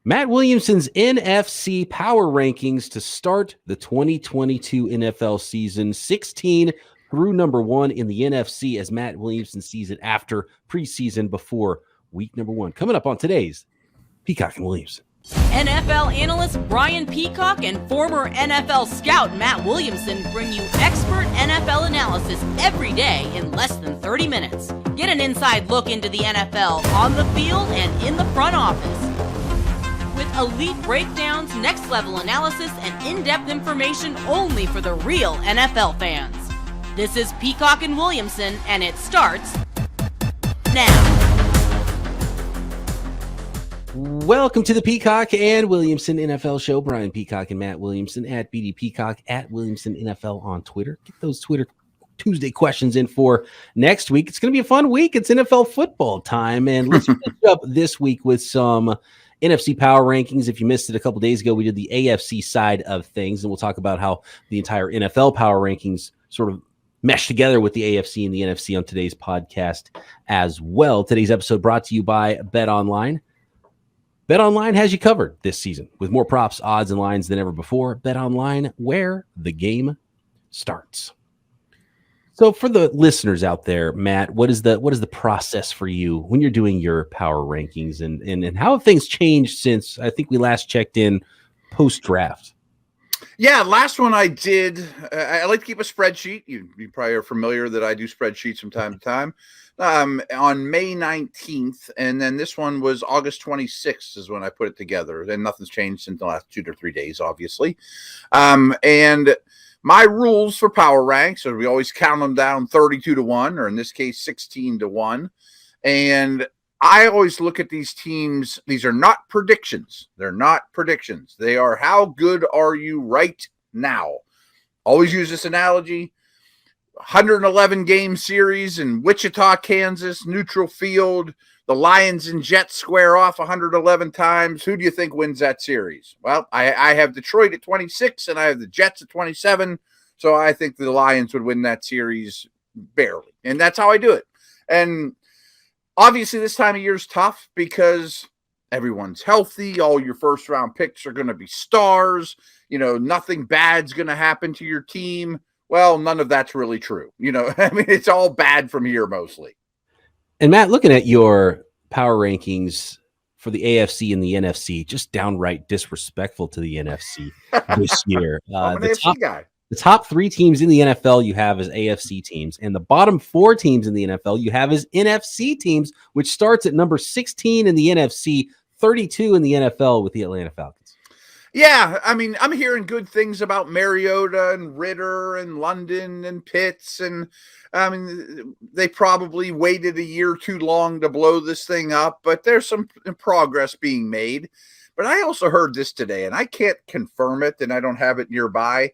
Matt Williamson's NFC power rankings to start the 2022 NFL season, 16 through number 1 in the NFC as Matt Williamson sees it after preseason before week number 1. Coming up on today's Peacock and Williamson. NFL analyst Brian Peacock and former NFL scout Matt Williamson bring you expert NFL analysis every day in less than 30 minutes. Get an inside look into the NFL on the field and in the front office. With elite breakdowns, next-level analysis, and in-depth information only for the real NFL fans. This is Peacock and Williamson, and it starts now. Welcome to the Peacock and Williamson NFL show. Brian Peacock and Matt Williamson at BD Peacock at Williamson NFL on Twitter. Get those Twitter Tuesday questions in for next week. It's going to be a fun week. It's NFL football time, and let's finish up this week with some NFC power rankings. If you missed it a couple days ago, we did the AFC side of things, and we'll talk about how the entire NFL power rankings sort of mesh together with the AFC and the NFC on today's podcast as well. Today's episode brought to you by BetOnline. BetOnline has you covered this season with more props, odds, and lines than ever before. BetOnline, where the game starts. So for the listeners out there, Matt, what is the process for you when you're doing your power rankings, and how have things changed since I think we last checked in post-draft? Yeah, last one I did, I like to keep a spreadsheet. You probably are familiar that I do spreadsheets from time to time. On May 19th, and then this one was August 26th is when I put it together, and nothing's changed since the last 2 to 3 days, obviously. And my rules for power ranks are we always count them down 32 to 1, or in this case, 16 to 1. And I always look at these teams. These are not predictions. They're not predictions. They are how good are you right now? Always use this analogy. 111 game series in Wichita, Kansas, neutral field. The Lions and Jets square off 111 times. Who do you think wins that series? Well, I have Detroit at 26 and I have the Jets at 27. So I think the Lions would win that series barely. And that's how I do it. And obviously this time of year is tough because everyone's healthy. All your first round picks are going to be stars. You know, nothing bad's going to happen to your team. Well, none of that's really true. You know, I mean, it's all bad from here mostly. And Matt, looking at your power rankings for the AFC and the NFC, just downright disrespectful to the NFC this year. I'm an AFC guy. The top 3 teams in the NFL you have as AFC teams, and the bottom 4 teams in the NFL you have as NFC teams, which starts at number 16 in the NFC, 32 in the NFL with the Atlanta Falcons. Yeah, I mean, I'm hearing good things about Mariota and Ritter and London and Pitts, and I mean, they probably waited a year too long to blow this thing up, but there's some progress being made. But I also heard this today, and I can't confirm it, and I don't have it nearby,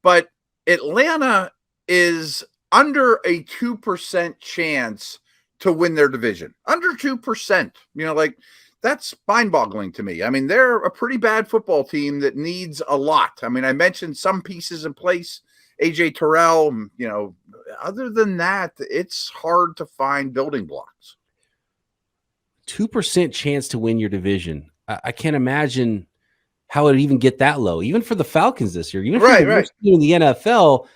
but Atlanta is under a 2% chance to win their division. Under 2%, you know, like, that's mind-boggling to me. I mean, they're a pretty bad football team that needs a lot. I mean, I mentioned some pieces in place, AJ Terrell, you know, other than that, it's hard to find building blocks. 2% chance to win your division. I can't imagine how it would even get that low, even for the Falcons this year. Even for the worst team in the NFL,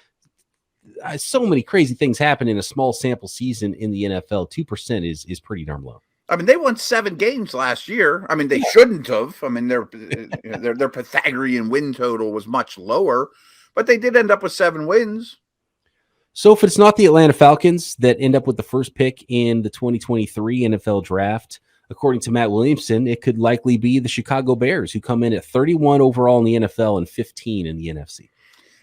so many crazy things happen in a small sample season in the NFL. 2% is pretty darn low. I mean, they won 7 games last year. I mean, they shouldn't have. I mean, their Pythagorean win total was much lower, but they did end up with 7 wins. So if it's not the Atlanta Falcons that end up with the first pick in the 2023 NFL draft, according to Matt Williamson, it could likely be the Chicago Bears, who come in at 31 overall in the NFL and 15 in the NFC.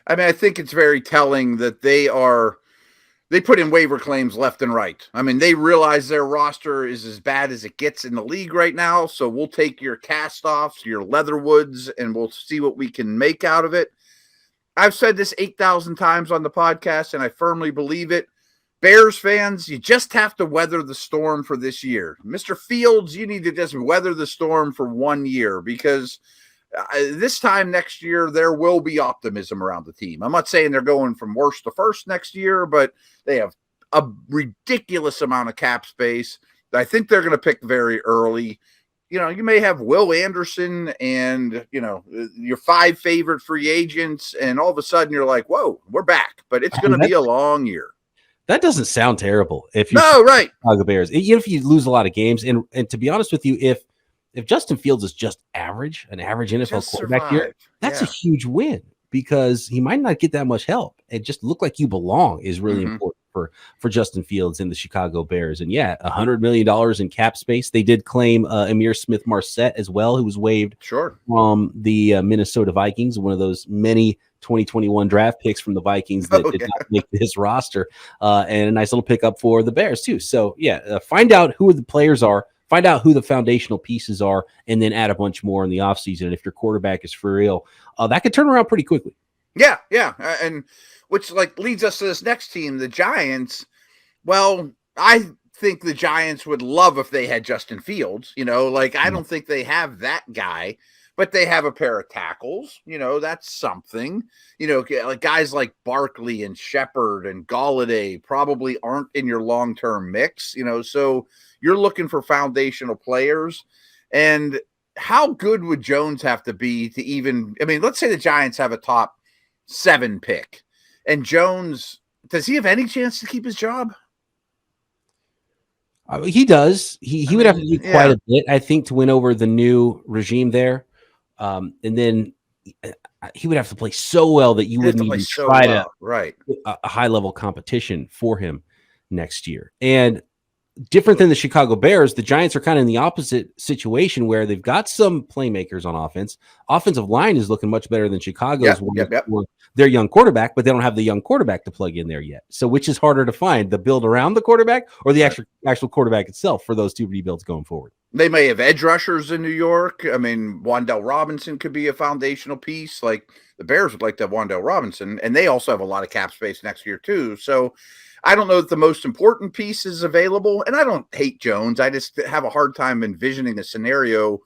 I mean, I think it's very telling that they put in waiver claims left and right. I mean, they realize their roster is as bad as it gets in the league right now. So we'll take your cast-offs, your Leatherwoods, and we'll see what we can make out of it. I've said this 8,000 times on the podcast, and I firmly believe it. Bears fans, you just have to weather the storm for this year. Mr. Fields, you need to just weather the storm for 1 year because this time next year, there will be optimism around the team. I'm not saying they're going from worst to first next year, but they have a ridiculous amount of cap space. I think they're going to pick very early. you may have Will Anderson and, your 5 favorite free agents, and all of a sudden you're like, whoa, we're back. But it's going to be a long year. That doesn't sound terrible. If you right. Chicago Bears, even if you lose a lot of games, and to be honest with you, if Justin Fields is just average, an average NFL quarterback here, that's a huge win, because he might not get that much help. And just look like you belong is really important for Justin Fields and the Chicago Bears. And $100 million in cap space. They did claim Amir Smith-Marset as well, who was waived from the Minnesota Vikings, one of those many 2021 draft picks from the Vikings that did not make this roster, and a nice little pickup for the Bears too. So find out who the players are, find out who the foundational pieces are, and then add a bunch more in the offseason. And if your quarterback is for real, that could turn around pretty quickly. Yeah. And which leads us to this next team, the Giants. Well, I think the Giants would love if they had Justin Fields, I don't think they have that guy, but they have a pair of tackles, that's something, guys like Barkley and Shepard and Golladay probably aren't in your long-term mix, so you're looking for foundational players. And how good would Jones have to be to even, let's say the Giants have a top 7 pick, and Jones, does he have any chance to keep his job? He does. He would have to do quite a bit, I think, to win over the new regime there. And then he would have to play so well that you wouldn't even try to a high-level competition for him next year. And different than the Chicago Bears, the Giants are kind of in the opposite situation, where they've got some playmakers on offense. Offensive line is looking much better than Chicago's with their young quarterback, but they don't have the young quarterback to plug in there yet. So which is harder to find, the build around the quarterback or the actual quarterback itself for those two rebuilds going forward? They may have edge rushers in New York. Wan'Dale Robinson could be a foundational piece. Like, the Bears would like to have Wan'Dale Robinson, and they also have a lot of cap space next year too. So I don't know that the most important piece is available, and I don't hate Jones. I just have a hard time envisioning a scenario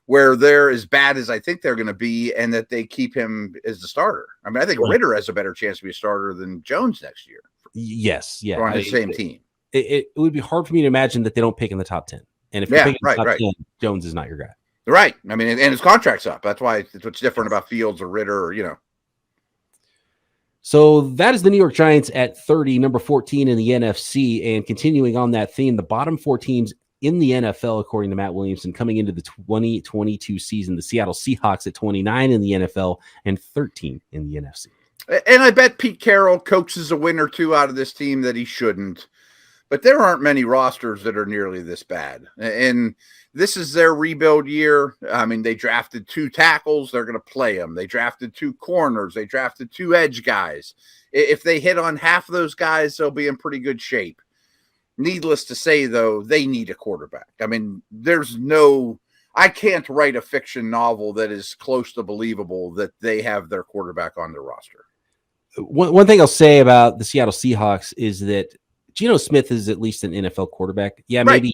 where they're as bad as I think they're going to be, and that they keep him as the starter. I think Ritter has a better chance to be a starter than Jones next year. Yes, yeah, on the same team. It would be hard for me to imagine that they don't pick in the top 10. And if you're picking the top 10, Jones is not your guy. Right. And his contract's up. That's why it's what's different about Fields or Ritter, So that is the New York Giants at 30, number 14 in the NFC. And continuing on that theme, the bottom 4 teams in the NFL, according to Matt Williamson, coming into the 2022 season, the Seattle Seahawks at 29 in the NFL and 13 in the NFC. And I bet Pete Carroll coaxes a win or two out of this team that he shouldn't. But there aren't many rosters that are nearly this bad. And this is their rebuild year. They drafted 2 tackles. They're going to play them. They drafted 2 corners. They drafted 2 edge guys. If they hit on half of those guys, they'll be in pretty good shape. Needless to say, though, they need a quarterback. I can't write a fiction novel that is close to believable that they have their quarterback on their roster. One thing I'll say about the Seattle Seahawks is that Geno Smith is at least an NFL quarterback. Yeah, maybe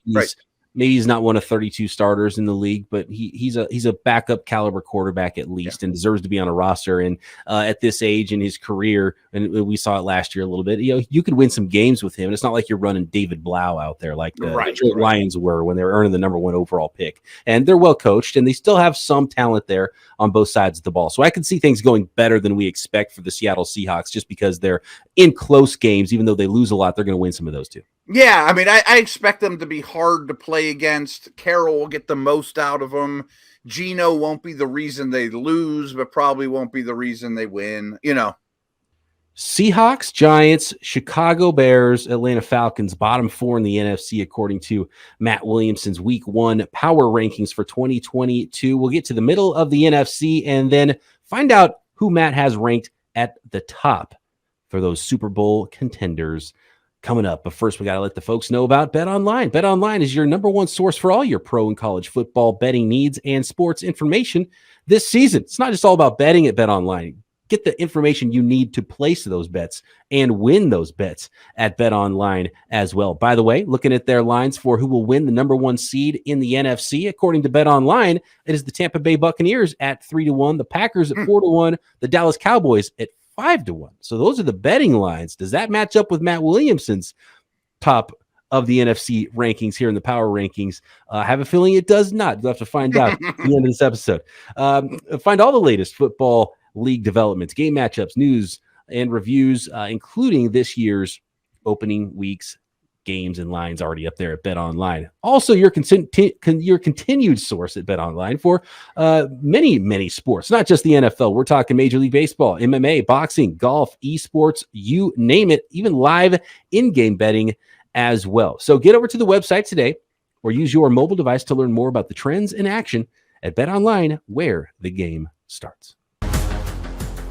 he's not one of 32 starters in the league, but he's a backup caliber quarterback at least, and deserves to be on a roster. And at this age in his career, and we saw it last year a little bit, you could win some games with him. And it's not like you're running David Blau out there like the Detroit Lions were when they were earning the number 1 overall pick. And they're well coached, and they still have some talent there on both sides of the ball. So I can see things going better than we expect for the Seattle Seahawks, just because they're in close games. Even though they lose a lot, they're going to win some of those too. Yeah, I expect them to be hard to play against. Carroll will get the most out of them. Geno won't be the reason they lose, but probably won't be the reason they win. Seahawks, Giants, Chicago Bears, Atlanta Falcons, bottom 4 in the NFC, according to Matt Williamson's Week 1 power rankings for 2022. We'll get to the middle of the NFC and then find out who Matt has ranked at the top for those Super Bowl contenders coming up. But first, we got to let the folks know about BetOnline. BetOnline is your number 1 source for all your pro and college football betting needs and sports information this season. It's not just all about betting at BetOnline. Get the information you need to place those bets and win those bets at BetOnline as well. By the way, looking at their lines for who will win the number 1 seed in the NFC, according to BetOnline, it is the Tampa Bay Buccaneers at 3-1, the Packers at 4-1, the Dallas Cowboys at 5-1. So those are the betting lines. Does that match up with Matt Williamson's top of the NFC rankings here in the power rankings. I have a feeling it does not. You'll have to find out at the end of this episode. Find all the latest football league developments, game matchups, news, and reviews, including this year's opening week's games and lines already up there at BetOnline. Also, your continued source at BetOnline for many sports, not just the NFL. We're talking Major League Baseball, MMA, boxing, golf, esports, you name it, even live in-game betting as well. So get over to the website today or use your mobile device to learn more about the trends in action at BetOnline, where the game starts.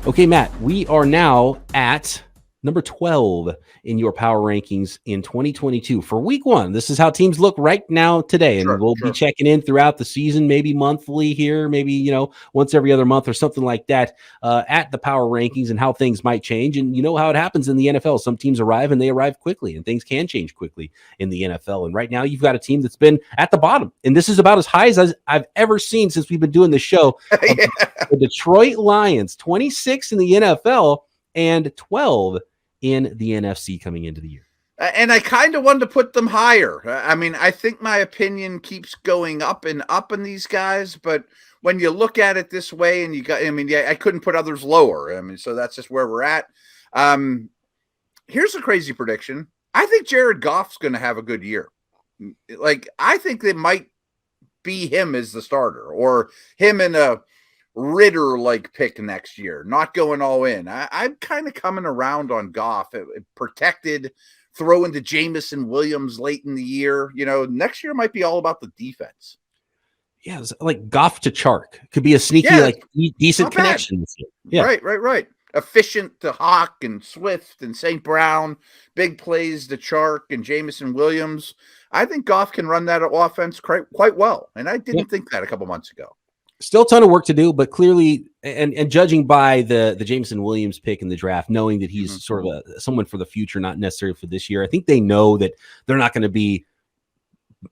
Okay, Matt, we are now at number 12 in your power rankings in 2022 for week one. This is how teams look right now today. And we'll be checking in throughout the season, maybe monthly here, maybe, once every other month or something like that at the power rankings and how things might change. And you know how it happens in the NFL. Some teams arrive and they arrive quickly and things can change quickly in the NFL. And right now you've got a team that's been at the bottom. And this is about as high as I've ever seen since we've been doing this show. The Detroit Lions, 26 in the NFL and 12 in the NFC coming into the year. And I kind of wanted to put them higher. I mean, I think my opinion keeps going up and up in these guys, but when you look at it this way and I couldn't put others lower. I mean, so that's just where we're at. Here's a crazy prediction. I think Jared Goff's going to have a good year. I think they might be him as the starter or him in a Ritter-like pick next year, not going all in. I'm kind of coming around on Goff. Protected, throwing to Jameson Williams late in the year. Next year might be all about the defense. Yeah, it's like Goff to Chark. Could be a sneaky, decent connection this year. Yeah. Right. Efficient to Hawk and Swift and St. Brown. Big plays to Chark and Jameson Williams. I think Goff can run that offense quite well, and I didn't think that a couple months ago. Still a ton of work to do, but clearly, and judging by the Jameson Williams pick in the draft, knowing that he's sort of someone for the future, not necessarily for this year, I think they know that they're not going to beat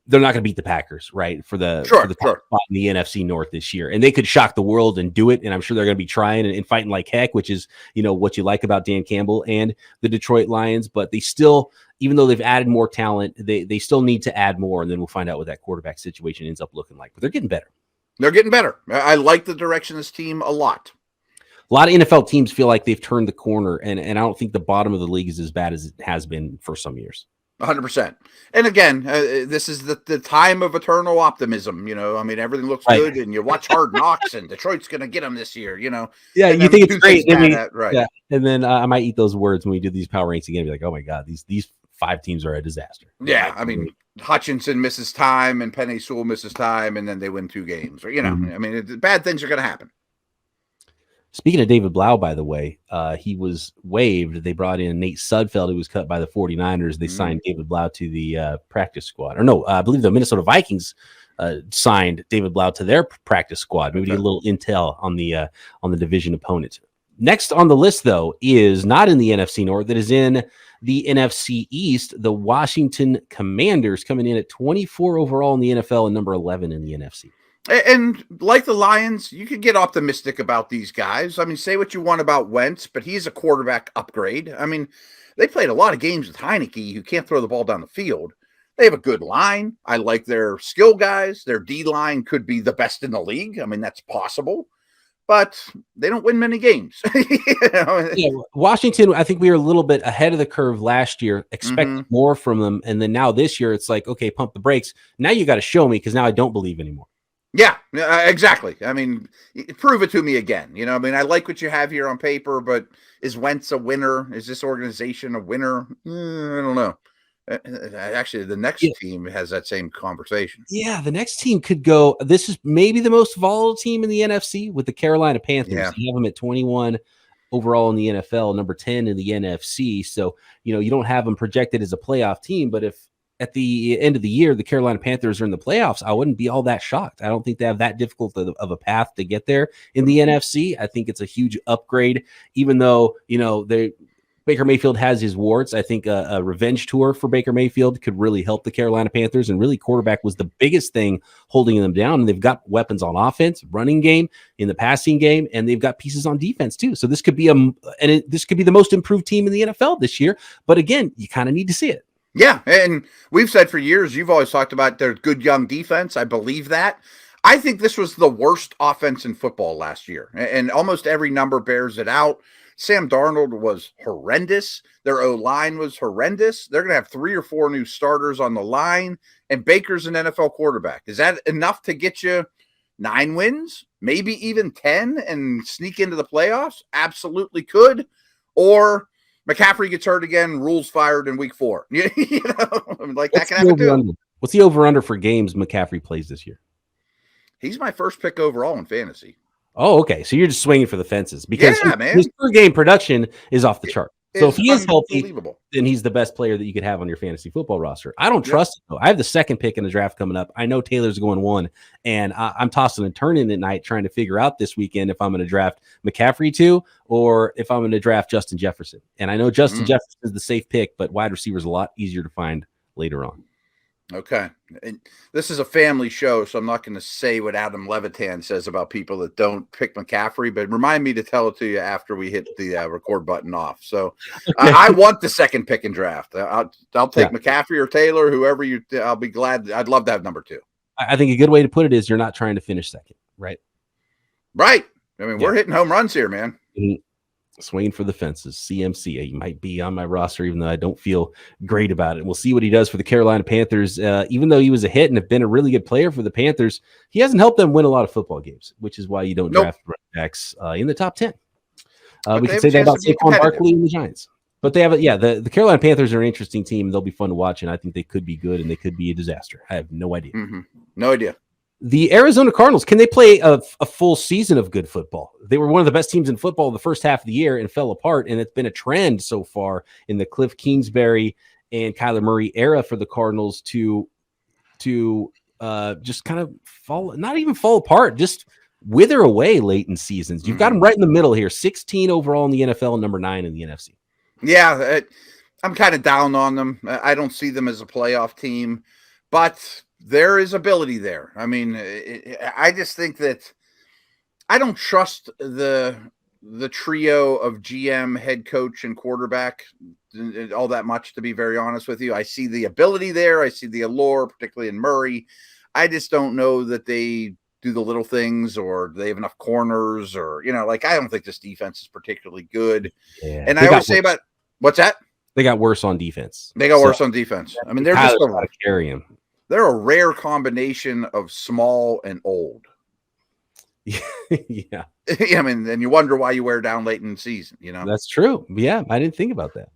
the Packers, right? For the top spot in the NFC North this year, and they could shock the world and do it. And I'm sure they're going to be trying and fighting like heck, which is what you like about Dan Campbell and the Detroit Lions. But they still, even though they've added more talent, they still need to add more, and then we'll find out what that quarterback situation ends up looking like. But they're getting better. They're getting better. I like the direction of this team a lot. A lot of NFL teams feel like they've turned the corner, and I don't think the bottom of the league is as bad as it has been for some years. 100%. And again, this is the time of eternal optimism. I mean, everything looks good, and you watch Hard Knocks, and Detroit's going to get them this year. Yeah, you think it's great, right? Yeah, and then I might eat those words when we do these power ranks again. Be like, oh my god, these 5 teams are a disaster. Yeah, I mean, Hutchinson misses time and Penei Sewell misses time, and then they win 2 games. Or I mean, bad things are going to happen. Speaking of David Blau, by the way, he was waived. They brought in Nate Sudfeld, who was cut by the 49ers. They signed David Blau to the practice squad. Or no, I believe the Minnesota Vikings signed David Blau to their practice squad. Maybe get a little intel on the division opponent. Next on the list, though, is not in the NFC North. That is in the NFC East. The Washington Commanders coming in at 24 overall in the NFL and number 11 in the NFC. And like the Lions, you could get optimistic about these guys. I mean, say what you want about Wentz, but he's a quarterback upgrade. I mean, they played a lot of games with Heineke, who can't throw the ball down the field. They have a good line. I like their skill guys. Their D-line could be the best in the league. I mean, that's possible. But they don't win many games. Yeah, Washington, I think we were a little bit ahead of the curve last year, expected more from them. And then now this year, it's like, okay, pump the brakes. Now you got to show me, because now I don't believe anymore. Yeah, exactly. I mean, prove it to me again. I mean, I like what you have here on paper, but is Wentz a winner? Is this organization a winner? I don't know. Actually, the next team has that same conversation. Yeah, the next team could go. This is maybe the most volatile team in the NFC with the Carolina Panthers. Yeah. You have them at 21 overall in the NFL, number 10 in the NFC. So, you don't have them projected as a playoff team, but if at the end of the year, the Carolina Panthers are in the playoffs, I wouldn't be all that shocked. I don't think they have that difficult of a path to get there in the NFC. I think it's a huge upgrade, even though, Baker Mayfield has his warts. I think a revenge tour for Baker Mayfield could really help the Carolina Panthers, and really quarterback was the biggest thing holding them down. And they've got weapons on offense, running game, in the passing game, and they've got pieces on defense too. So this could be this could be the most improved team in the NFL this year. But again, you kind of need to see it. Yeah, and we've said for years, you've always talked about their good young defense. I believe that. I think this was the worst offense in football last year, and almost every number bears it out. Sam Darnold was horrendous. Their O-line was horrendous. They're going to have 3 or 4 new starters on the line, and Baker's an NFL quarterback. Is that enough to get you 9 wins, maybe even 10, and sneak into the playoffs? Absolutely could. Or McCaffrey gets hurt again, rules fired in week 4. Like that can happen too. What's the over-under for games McCaffrey plays this year? He's my first pick overall in fantasy. Oh, okay. So you're just swinging for the fences because his per game production is off the chart. So if he is healthy, then he's the best player that you could have on your fantasy football roster. I don't trust it, though. I have the second pick in the draft coming up. I know Taylor's going 1, and I'm tossing and turning at night trying to figure out this weekend if I'm going to draft McCaffrey 2 or if I'm going to draft Justin Jefferson. And I know Justin Jefferson is the safe pick, but wide receiver is a lot easier to find later on. Okay. And this is a family show, so I'm not going to say what Adam Levitan says about people that don't pick McCaffrey, but remind me to tell it to you after we hit the record button off. So I want the second pick in draft. I'll take McCaffrey or Taylor, whoever I'll be glad. I'd love to have number 2. I think a good way to put it is you're not trying to finish second, right? Right. I mean, we're hitting home runs here, man. Swinging for the fences. CMC, he might be on my roster, even though I don't feel great about it. We'll see what he does for the Carolina Panthers. Even though he was a hit and have been a really good player for the Panthers, he hasn't helped them win a lot of football games, which is why you don't draft running backs in the top 10. We can say that about Saquon Barkley and the Giants. But they have the Carolina Panthers are an interesting team. They'll be fun to watch, and I think they could be good, and they could be a disaster. I have no idea. No idea. The Arizona Cardinals, can they play a full season of good football? They were one of the best teams in football the first half of the year and fell apart, and it's been a trend so far in the Cliff Kingsbury and Kyler Murray era for the Cardinals to just kind of not even fall apart, just wither away late in seasons. You've got them right in the middle here, 16 overall in the NFL and number 9 in the NFC. Yeah, I'm kind of down on them. I don't see them as a playoff team, but there is ability there. I mean, I just think that I don't trust the trio of GM, head coach, and quarterback all that much, to be very honest with you. I see the ability there. I see the allure, particularly in Murray. I just don't know that they do the little things or they have enough corners or, I don't think this defense is particularly good. Yeah, and I always say about what's that? They got worse on defense. They got worse on defense. I mean, they're just to carry him. They're a rare combination of small and old. Yeah. I mean, and you wonder why you wear down late in the season, That's true. Yeah, I didn't think about that.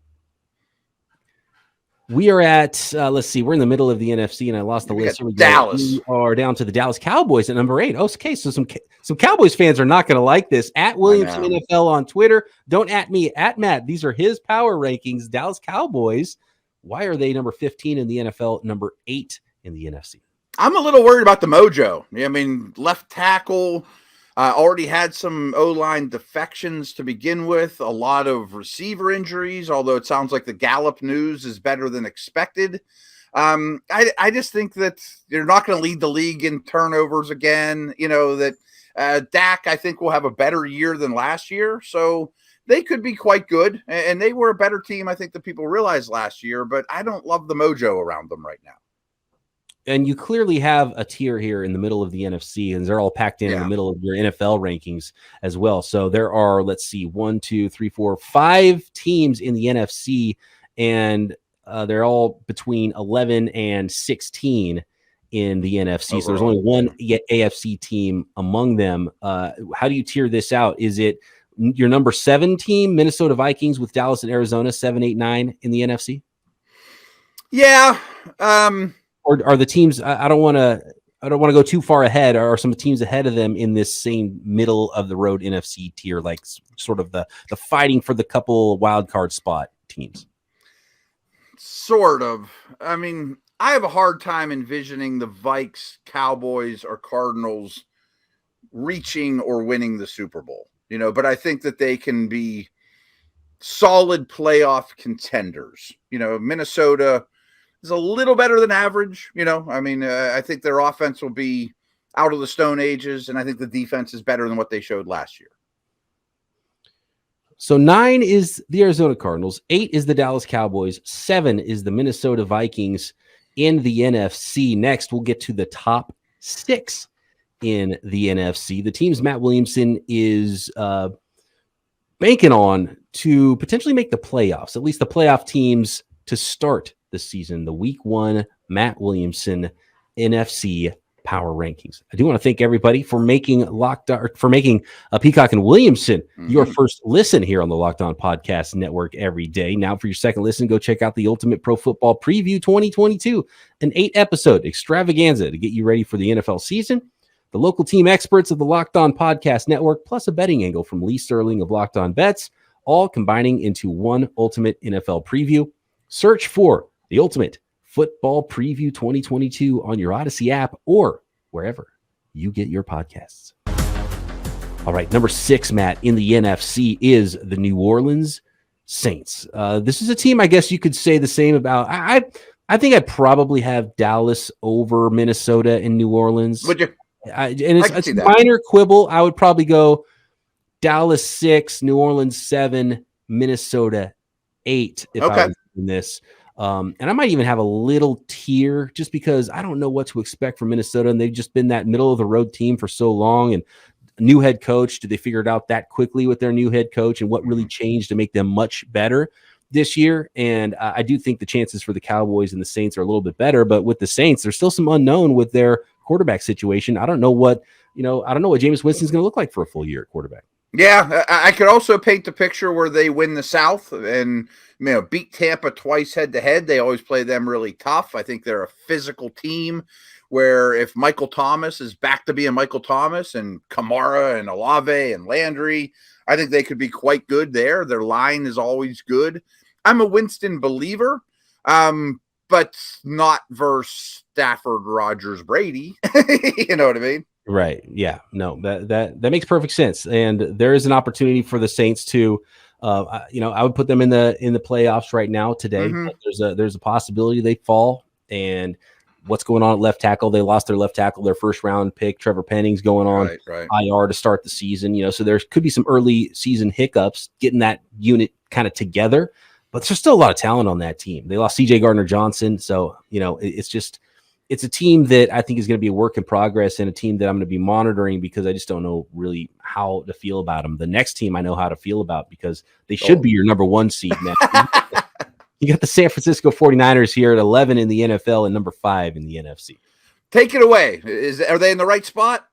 We are at, let's see, we're in the middle of the NFC, and I lost the list. Dallas. We are down to the Dallas Cowboys at number 8. Okay, so some Cowboys fans are not going to like this. At Williamson NFL on Twitter. Don't at me, at Matt. These are his power rankings. Dallas Cowboys. Why are they number 15 in the NFL, number 8 in the NFC? I'm a little worried about the mojo. I mean, left tackle already had some O-line defections to begin with, a lot of receiver injuries, although it sounds like the Gallup news is better than expected. I just think that they're not going to lead the league in turnovers again. That Dak, I think, will have a better year than last year. So they could be quite good. And they were a better team, I think, than people realized last year. But I don't love the mojo around them right now. And you clearly have a tier here in the middle of the NFC, and they're all packed in the middle of your NFL rankings as well. So there are, let's see, 1, 2, 3, 4, 5 teams in the NFC, and they're all between 11 and 16 in the NFC. Overall. So there's only one AFC team among them. How do you tier this out? Is it your number 7 team, Minnesota Vikings, with Dallas and Arizona, 7, 8, 9 in the NFC? Yeah. Or are the teams? I don't want to go too far ahead. Are some teams ahead of them in this same middle of the road NFC tier, like sort of the fighting for the couple wild card spot teams? Sort of. I mean, I have a hard time envisioning the Vikes, Cowboys, or Cardinals reaching or winning the Super Bowl. But I think that they can be solid playoff contenders. Minnesota is a little better than average. I think their offense will be out of the Stone Ages, and I think the defense is better than what they showed last year. So 9 is the Arizona Cardinals, 8 is the Dallas Cowboys, 7 is the Minnesota Vikings in the NFC. Next, we'll get to the top 6 in the NFC. The teams Matt Williamson is banking on to potentially make the playoffs, at least the playoff teams to start the season, the week 1 Matt Williamson NFC power rankings. I do want to thank everybody for making Peacock and Williamson your first listen here on the Locked On Podcast Network every day. Now for your second listen, go check out the Ultimate Pro Football Preview 2022, an 8-episode extravaganza to get you ready for the NFL season. The local team experts of the Locked On Podcast Network, plus a betting angle from Lee Sterling of Locked On Bets, all combining into one ultimate NFL preview. Search for the Ultimate Football Preview 2022 on your Odyssey app or wherever you get your podcasts. All right, number 6, Matt, in the NFC is the New Orleans Saints. This is a team I guess you could say the same about. I think I'd probably have Dallas over Minnesota and New Orleans. Would you? It's a minor quibble. I would probably go Dallas 6, New Orleans 7, Minnesota 8 if I was in this. And I might even have a little tier just because I don't know what to expect from Minnesota. And they've just been that middle of the road team for so long. And new head coach, did they figure it out that quickly with their new head coach and what really changed to make them much better this year? And I do think the chances for the Cowboys and the Saints are a little bit better, but with the Saints, there's still some unknown with their quarterback situation. I don't know what Jameis Winston's going to look like for a full year at quarterback. Yeah, I could also paint the picture where they win the South and beat Tampa twice head-to-head. They always play them really tough. I think they're a physical team where if Michael Thomas is back to being Michael Thomas and Kamara and Olave and Landry, I think they could be quite good there. Their line is always good. I'm a Winston believer, but not versus Stafford, Rodgers, Brady. You know what I mean? Right. Yeah. No, that makes perfect sense. And there is an opportunity for the Saints to, I would put them in the playoffs right now today. But there's a possibility they fall. And what's going on at left tackle? They lost their left tackle, their first round pick. Trevor Penning's going on IR to start the season. So there could be some early season hiccups getting that unit kind of together. But there's still a lot of talent on that team. They lost C.J. Gardner-Johnson. So, it's a team that I think is going to be a work in progress and a team that I'm going to be monitoring because I just don't know really how to feel about them. The next team I know how to feel about because they should be your number 1 seed now. You got the San Francisco 49ers here at 11 in the NFL and number 5 in the NFC. Take it away. Are they in the right spot?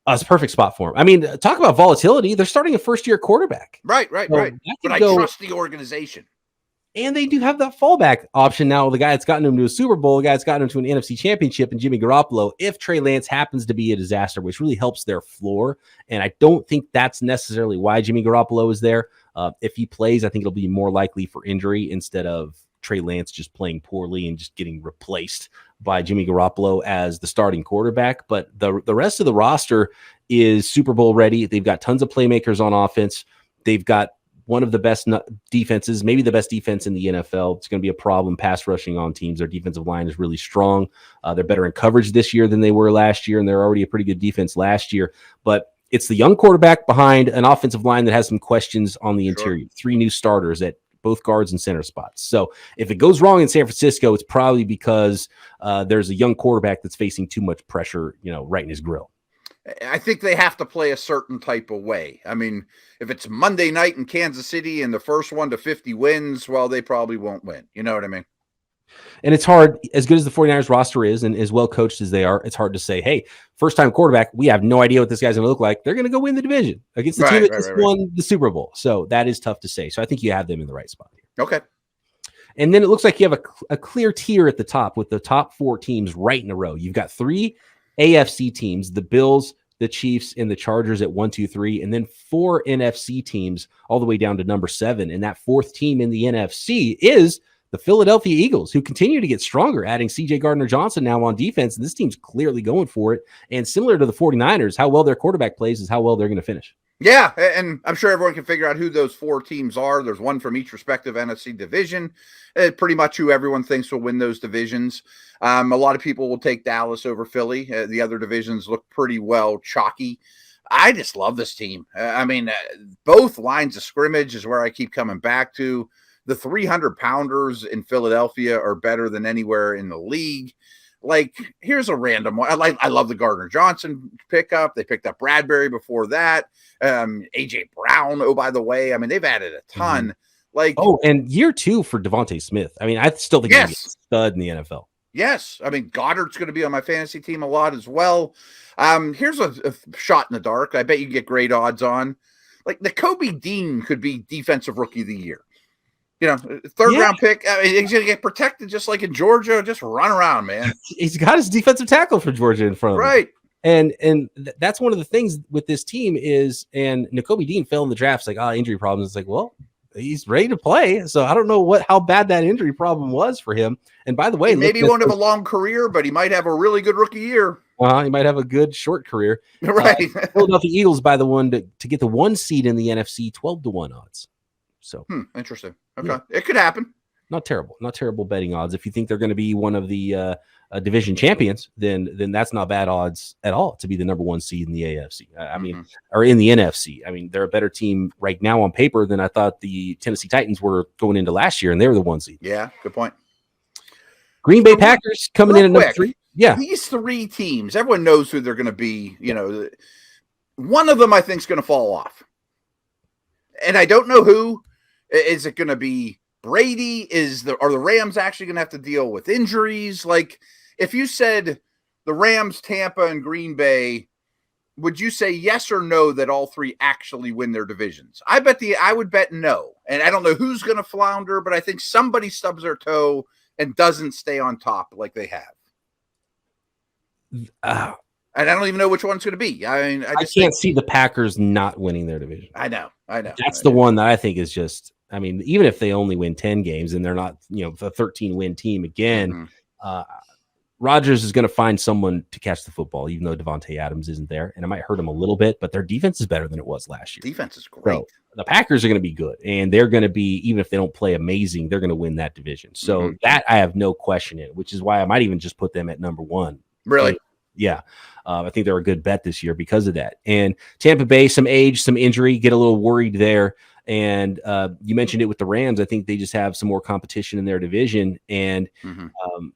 It's a perfect spot for them. I mean, talk about volatility. They're starting a first-year quarterback. Right. But I trust the organization. And they do have that fallback option now. The guy that's gotten him to a Super Bowl, the guy that's gotten him to an NFC championship, and Jimmy Garoppolo, if Trey Lance happens to be a disaster, which really helps their floor. And I don't think that's necessarily why Jimmy Garoppolo is there. If he plays, I think it'll be more likely for injury instead of Trey Lance just playing poorly and just getting replaced by Jimmy Garoppolo as the starting quarterback. But the rest of the roster is Super Bowl ready. They've got tons of playmakers on offense. They've got one of the best defenses, maybe the best defense in the NFL. It's going to be a problem pass rushing on teams. Their defensive line is really strong. They're better in coverage this year than they were last year, and they're already a pretty good defense last year. But it's the young quarterback behind an offensive line that has some questions on the interior. 3 new starters at both guards and center spots. So if it goes wrong in San Francisco, it's probably because there's a young quarterback that's facing too much pressure, right in his grill. I think they have to play a certain type of way. I mean, if it's Monday night in Kansas City and the first 1 to 50 wins, well, they probably won't win. You know what I mean? And it's hard, as good as the 49ers roster is and as well coached as they are, it's hard to say, hey, first-time quarterback, we have no idea what this guy's going to look like. They're going to go win the division against the team that just won the Super Bowl. So that is tough to say. So I think you have them in the right spot here. Okay. And then it looks like you have a clear tier at the top with the top 4 teams right in a row. You've got 3 AFC teams, the Bills, the Chiefs, and the Chargers at 1, 2, 3, and then 4 NFC teams all the way down to number 7. And that 4th team in the NFC is the Philadelphia Eagles, who continue to get stronger, adding C.J. Gardner-Johnson now on defense. And this team's clearly going for it. And similar to the 49ers, how well their quarterback plays is how well they're going to finish. Yeah, and I'm sure everyone can figure out who those 4 teams are. There's one from each respective NFC division. Pretty much who everyone thinks will win those divisions. A lot of people will take Dallas over Philly. The other divisions look pretty well chalky. I just love this team. Both lines of scrimmage is where I keep coming back to. The 300-pounders in Philadelphia are better than anywhere in the league. Like, here's a random one. I love the Gardner Johnson pickup. They picked up Bradbury before that. AJ Brown. Oh, by the way, they've added a ton. And year 2 for Devontae Smith. I still think he's a stud in the NFL. Yes. Goddard's going to be on my fantasy team a lot as well. Here's a shot in the dark. I bet you get great odds on. Like, Nakobe Dean could be defensive rookie of the year. Third round pick. He's going to get protected just like in Georgia. Just run around, man. He's got his defensive tackle for Georgia in front of him. Right. And that's one of the things with this team is, and Nakobe Dean fell in the draft. It's like, injury problems. It's like, well, he's ready to play. So I don't know how bad that injury problem was for him. And by the way, maybe he won't have a long career, but he might have a really good rookie year. He might have a good short career. Right. Philadelphia Eagles, by the one to get the 1 seed in the NFC, 12-1 odds. So interesting. Okay. It could happen. Not terrible betting odds. If you think they're going to be one of the division champions, then that's not bad odds at all to be the number 1 seed in the AFC. Or in the NFC. They're a better team right now on paper than I thought the Tennessee Titans were going into last year, and they were the 1 seed. Yeah, good point. Green Bay Packers coming in at number 3. Yeah. These 3 teams, everyone knows who they're going to be. One of them I think is going to fall off. And I don't know who. Is it going to be Brady? Are the Rams actually going to have to deal with injuries? Like, if you said the Rams, Tampa, and Green Bay, would you say yes or no that all 3 actually win their divisions? I would bet no. And I don't know who's going to flounder, but I think somebody stubs their toe and doesn't stay on top like they have. And I don't even know which one's going to be. I can't see the Packers not winning their division. I know. That's the one that I think is just, even if they only win 10 games and they're not, a 13-win team again, Rodgers is going to find someone to catch the football, even though Devontae Adams isn't there. And it might hurt him a little bit, but their defense is better than it was last year. Defense is great. So the Packers are going to be good, and they're going to be, even if they don't play amazing, they're going to win that division. So that I have no question in, which is why I might even just put them at number 1. Really? Yeah. I think they're a good bet this year because of that. And Tampa Bay, some age, some injury, get a little worried there. And you mentioned it with the Rams. I think they just have some more competition in their division. And,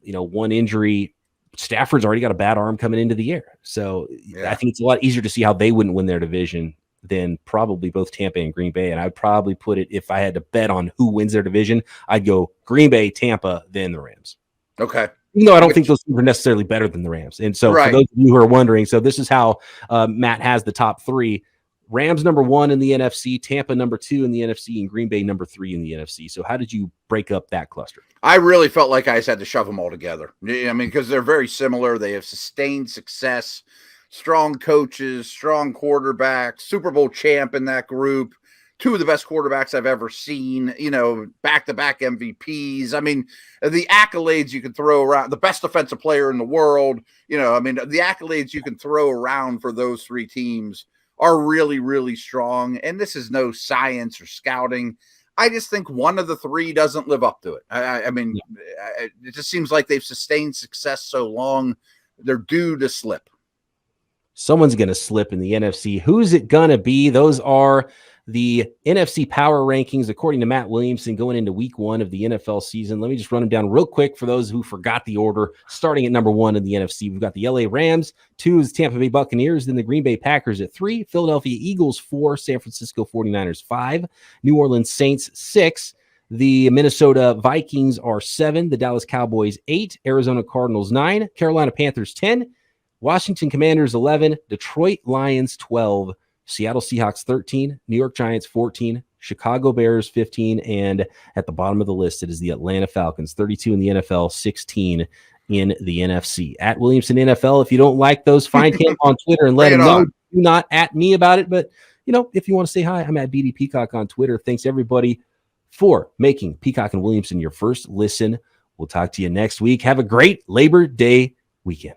one injury, Stafford's already got a bad arm coming into the year. So I think it's a lot easier to see how they wouldn't win their division than probably both Tampa and Green Bay. And I'd probably put it, if I had to bet on who wins their division, I'd go Green Bay, Tampa, then the Rams. Okay. Even though I don't think those teams are necessarily better than the Rams. And so for those of you who are wondering, so this is how Matt has the top 3. Rams number 1 in the NFC, Tampa number 2 in the NFC, and Green Bay number 3 in the NFC. So how did you break up that cluster? I really felt like I just had to shove them all together. Because they're very similar. They have sustained success, strong coaches, strong quarterbacks, Super Bowl champ in that group. 2 of the best quarterbacks I've ever seen, back-to-back MVPs. The accolades you can throw around, the best defensive player in the world, the accolades you can throw around for those 3 teams are really, really strong. And this is no science or scouting. I just think one of the 3 doesn't live up to it. It just seems like they've sustained success so long, they're due to slip. Someone's going to slip in the NFC. Who's it going to be? Those are the NFC power rankings, according to Matt Williamson, going into week 1 of the NFL season. Let me just run them down real quick for those who forgot the order. Starting at number 1 in the NFC, we've got the LA Rams. 2 is Tampa Bay Buccaneers. Then the Green Bay Packers at 3. Philadelphia Eagles 4. San Francisco 49ers 5. New Orleans Saints 6. The Minnesota Vikings are 7. The Dallas Cowboys 8. Arizona Cardinals 9. Carolina Panthers 10. Washington Commanders 11. Detroit Lions 12. Seattle Seahawks 13, New York Giants 14, Chicago Bears 15, and at the bottom of the list, it is the Atlanta Falcons 32 in the NFL, 16 in the NFC. At Williamson NFL, if you don't like those, find him on Twitter and let him know. Do not at me about it, but if you want to say hi, I'm at BD Peacock on Twitter. Thanks everybody for making Peacock and Williamson your first listen. We'll talk to you next week. Have a great Labor Day weekend.